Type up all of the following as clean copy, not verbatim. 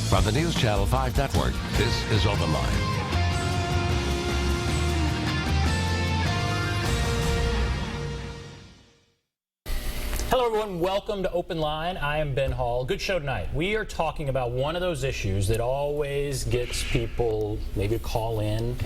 From the News Channel 5 Network, this is OpenLine. Hello everyone, welcome to Open Line. I am Ben Hall. Good show tonight. We are talking about one of those issues that always gets people maybe to call in,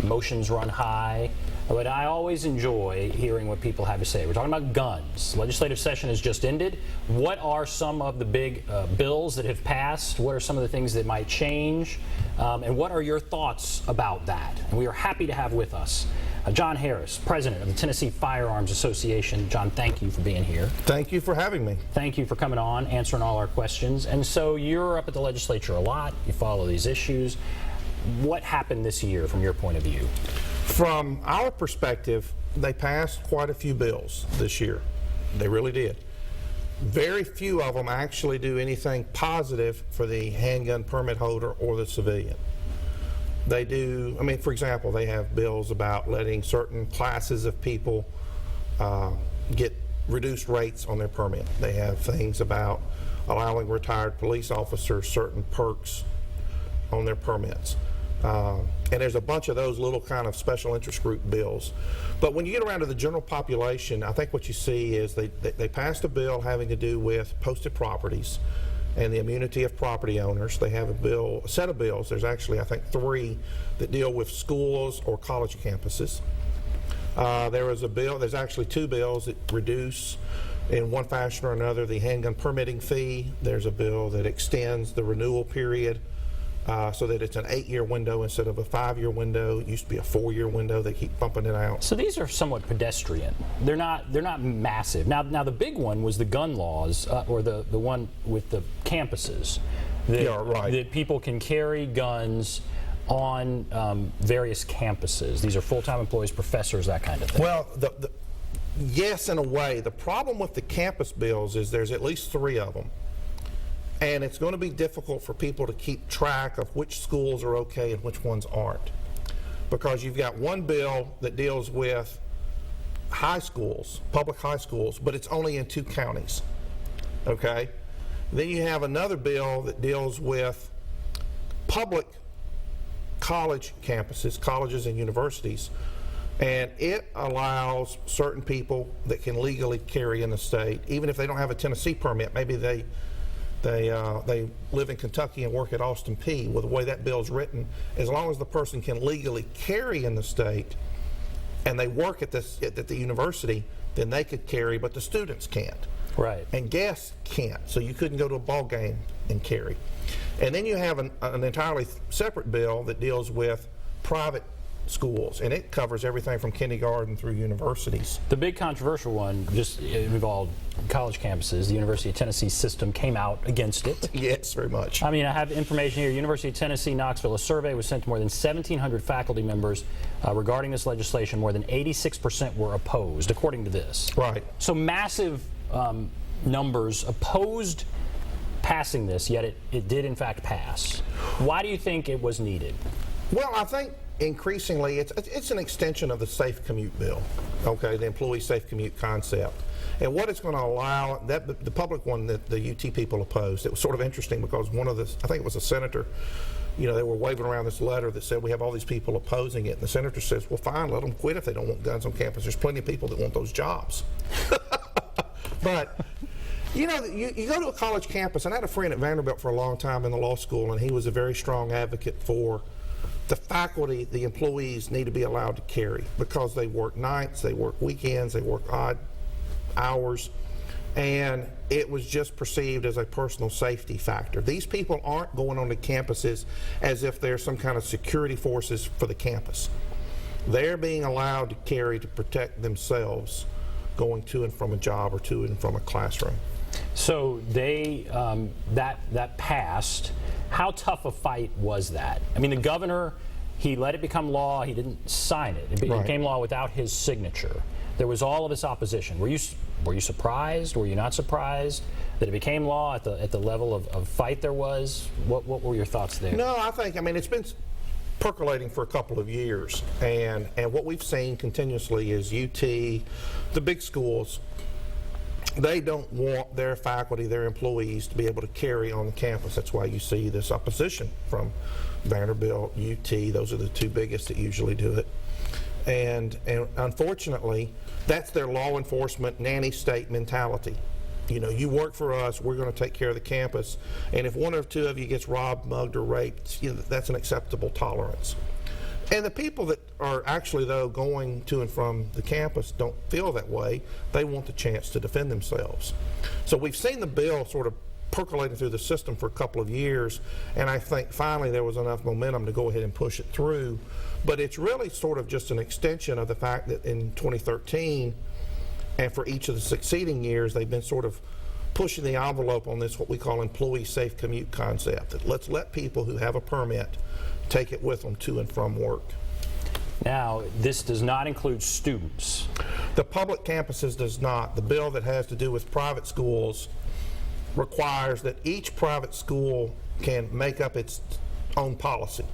emotions run high, but I always enjoy hearing what people have to say. We're talking about guns. Legislative session has just ended. What are some of the big bills that have passed? What are some of the things that might change? And what are your thoughts about that? And we are happy to have with us John Harris, president of the Tennessee Firearms Association. John, thank you for being here. Thank you for having me. Thank you for coming on, answering all our questions. And so you're up at the legislature a lot. You follow these issues. What happened this year from your point of view? From our perspective, they passed quite a few bills this year. They really did. Very few of them actually do anything positive for the handgun permit holder or the civilian. They do, I mean, for example, they have bills about letting certain classes of people get reduced rates on their permit. They have things about allowing retired police officers certain perks on their permits. And there's a bunch of those little kind of special interest group bills. But when you get around to the general population, I think what you see is they passed a bill having to do with posted properties and the immunity of property owners. They have a set of bills. There's actually, I think, 3 that deal with schools or college campuses. There's actually 2 bills that reduce, in one fashion or another, the handgun permitting fee. There's a bill that extends the renewal period so that it's an 8-year window instead of a 5-year window. It used to be a 4-year window. They keep bumping it out. So these are somewhat pedestrian. They're not massive. Now the big one was the gun laws, or the one with the campuses. That people can carry guns on various campuses. These are full-time employees, professors, that kind of thing. Well, yes, in a way. The problem with the campus bills is there's at least 3 of them. And it's going to be difficult for people to keep track of which schools are okay and which ones aren't. Because you've got one bill that deals with high schools, public high schools, but it's only in 2 counties. Okay? Then you have another bill that deals with public college campuses, colleges and universities, and it allows certain people that can legally carry in the state, even if they don't have a Tennessee permit. Maybe they live in Kentucky and work at Austin Peay. Well, the way that bill's written, as long as the person can legally carry in the state and they work at the university, then they could carry, but the students can't. Right. And guests can't. So you couldn't go to a ball game and carry. And then you have an entirely separate bill that deals with private schools, and it covers everything from kindergarten through universities. The big controversial one just involved college campuses. The University of Tennessee system came out against it. Yes, very much. I mean, I have information here. University of Tennessee, Knoxville, a survey was sent to more than 1,700 faculty members regarding this legislation. More than 86% were opposed, according to this. Right. So massive numbers opposed passing this, yet it did in fact pass. Why do you think it was needed? Well, I think increasingly it's an extension of the safe commute bill, okay, the employee safe commute concept. And what it's going to allow, the public one that the UT people opposed, it was sort of interesting because one of the, I think it was a senator, you know, they were waving around this letter that said we have all these people opposing it, and the senator says, well, fine, let them quit if they don't want guns on campus. There's plenty of people that want those jobs. But you know, you go to a college campus, and I had a friend at Vanderbilt for a long time in the law school, and he was a very strong advocate for the faculty, the employees need to be allowed to carry because they work nights, they work weekends, they work odd hours, and it was just perceived as a personal safety factor. These people aren't going on the campuses as if they're some kind of security forces for the campus. They're being allowed to carry to protect themselves going to and from a job or to and from a classroom. So they that passed. How tough a fight was that? I mean, the governor, he let it become law. He didn't sign it. It became law without his signature. There was all of this opposition. Were you surprised? Were you not surprised that it became law at the level of fight there was? What were your thoughts there? No, I mean, it's been percolating for a couple of years, and what we've seen continuously is UT, the big schools, they don't want their faculty, their employees, to be able to carry on the campus. That's why you see this opposition from Vanderbilt, UT. Those are the two biggest that usually do it. And unfortunately, that's their law enforcement nanny state mentality. You know, you work for us, we're going to take care of the campus, and if one or two of you gets robbed, mugged, or raped, you know, that's an acceptable tolerance. And the people that are actually, though, going to and from the campus don't feel that way. They want the chance to defend themselves. So we've seen the bill sort of percolating through the system for a couple of years, and I think finally there was enough momentum to go ahead and push it through. But it's really sort of just an extension of the fact that in 2013, and for each of the succeeding years, they've been sort of pushing the envelope on this, what we call employee safe commute concept, that let's let people who have a permit take it with them to and from work. Now, this does not include students. The public campuses does not. The bill that has to do with private schools requires that each private school can make up its own policy.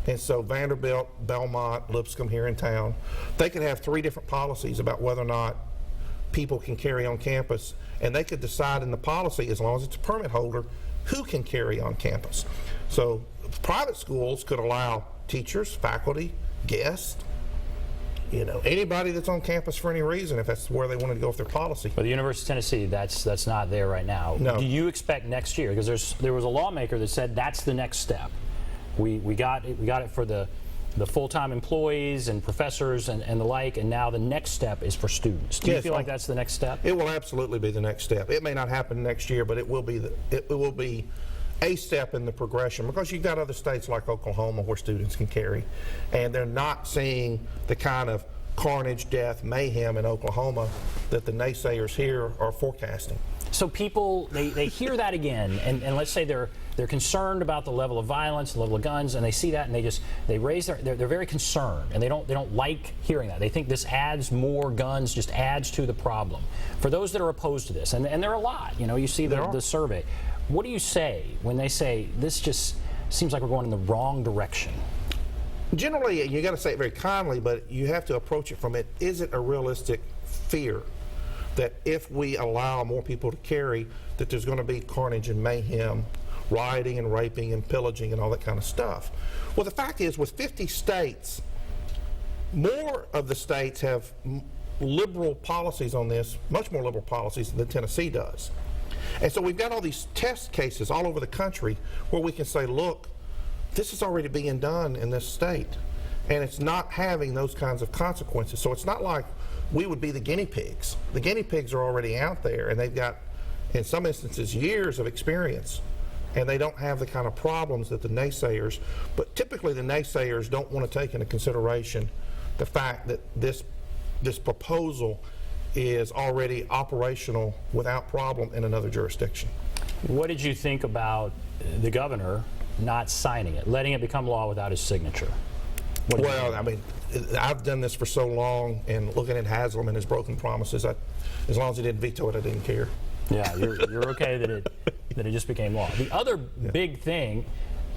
And so Vanderbilt, Belmont, Lipscomb here in town, they could have 3 different policies about whether or not people can carry on campus, and they could decide in the policy, as long as it's a permit holder, who can carry on campus. So private schools could allow teachers, faculty, guests, you know, anybody that's on campus for any reason, if that's where they wanted to go with their policy. But the University of Tennessee, that's not there right now. No. Do you expect next year? Because there was a lawmaker that said that's the next step. We got it for the full-time employees and professors and the like, and now the next step is for students. Do you feel like that's the next step? It will absolutely be the next step. It may not happen next year, but it will be a step in the progression, because you've got other states like Oklahoma where students can carry, and they're not seeing the kind of carnage, death, mayhem in Oklahoma that the naysayers here are forecasting. So people, they hear that again, and let's say they're concerned about the level of violence, the level of guns, and they see that, and they raise they're very concerned, and they don't like hearing that. They think this adds more guns, just adds to the problem. For those that are opposed to this, and there are a lot, you know, you see the survey. What do you say when they say this just seems like we're going in the wrong direction? Generally, you got to say it very kindly, but you have to approach it from is it a realistic fear that if we allow more people to carry, that there's going to be carnage and mayhem, rioting and raping and pillaging and all that kind of stuff? Well, the fact is, with 50 states, more of the states have liberal policies on this, much more liberal policies than Tennessee does. And so we've got all these test cases all over the country where we can say, look, this is already being done in this state, and it's not having those kinds of consequences. So it's not like we would be the guinea pigs. The guinea pigs are already out there, and they've got, in some instances, years of experience, and they don't have the kind of problems that the naysayers, but typically the naysayers don't want to take into consideration the fact that this proposal is already operational without problem in another jurisdiction. What did you think about the governor not signing it, letting it become law without his signature? Well, I mean, I've done this for so long, and looking at Haslam and his broken promises, as long as he didn't veto it, I didn't care. Yeah, you're okay that it just became law. The other big thing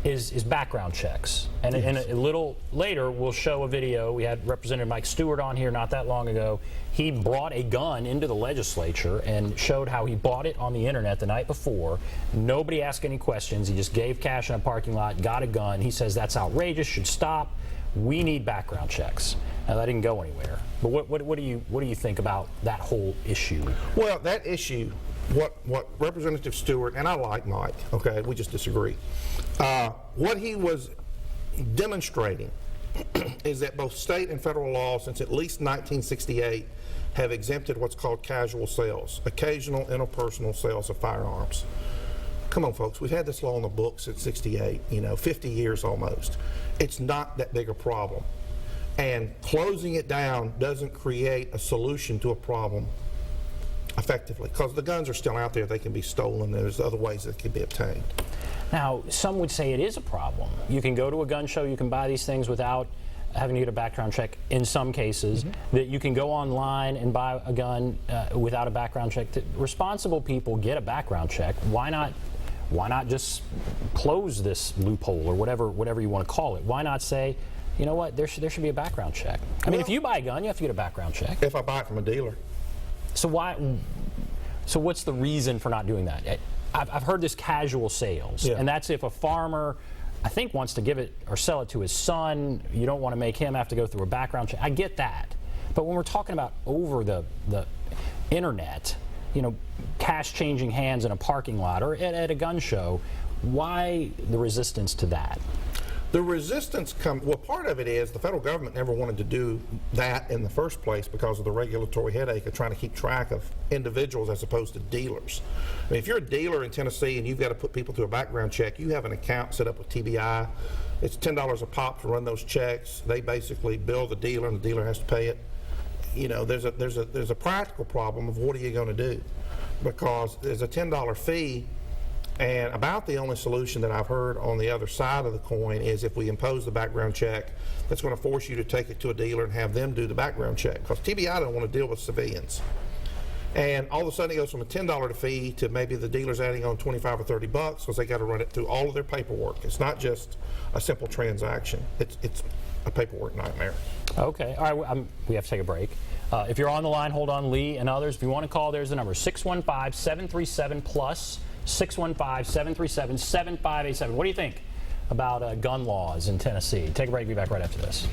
is background checks. And, yes. and a little later, we'll show a video. We had Representative Mike Stewart on here not that long ago. He brought a gun into the legislature and showed how he bought it on the internet the night before. Nobody asked any questions. He just gave cash in a parking lot, got a gun. He says that's outrageous, should stop. We need background checks. Now, that didn't go anywhere. But what do you think about that whole issue? Well, that issue, what Representative Stewart, and I like Mike, okay, we just disagree. What he was demonstrating is that both state and federal law since at least 1968 have exempted what's called casual sales, occasional interpersonal sales of firearms. Come on, folks, we've had this law on the books since 68, 50 years almost. It's not that big a problem. And closing it down doesn't create a solution to a problem effectively, because the guns are still out there. They can be stolen. There's other ways that can be obtained. Now, some would say it is a problem. You can go to a gun show, you can buy these things without having to get a background check in some cases, that you can go online and buy a gun without a background check. Responsible people get a background check. Why not just close this loophole, or whatever you want to call it? Why not say, you know what, there should be a background check? I mean, if you buy a gun, you have to get a background check. If I buy it from a dealer. So why So what's the reason for not doing that? I've heard this casual sales, and that's if a farmer, I think, wants to give it or sell it to his son. You don't want to make him have to go through a background check. I get that. But when we're talking about over the internet, cash changing hands in a parking lot or at a gun show, why the resistance to that? The resistance part of it is the federal government never wanted to do that in the first place because of the regulatory headache of trying to keep track of individuals as opposed to dealers. I mean, if you're a dealer in Tennessee and you've got to put people through a background check, you have an account set up with TBI. It's $10 a pop to run those checks. They basically bill the dealer and the dealer has to pay it. There's a practical problem of what are you going to do, because there's a $10 fee. And about the only solution that I've heard on the other side of the coin is if we impose the background check, that's going to force you to take it to a dealer and have them do the background check, because TBI don't want to deal with civilians. And all of a sudden it goes from a $10 fee to maybe the dealer's adding on $25 or $30 because they got to run it through all of their paperwork. It's not just a simple transaction. It's a paperwork nightmare. Okay. All right. We have to take a break. If you're on the line, hold on, Lee and others. If you want to call, there's the number, 615-737-PLUS. 615-737-7587. What do you think about gun laws in Tennessee? Take a break. Be back right after this.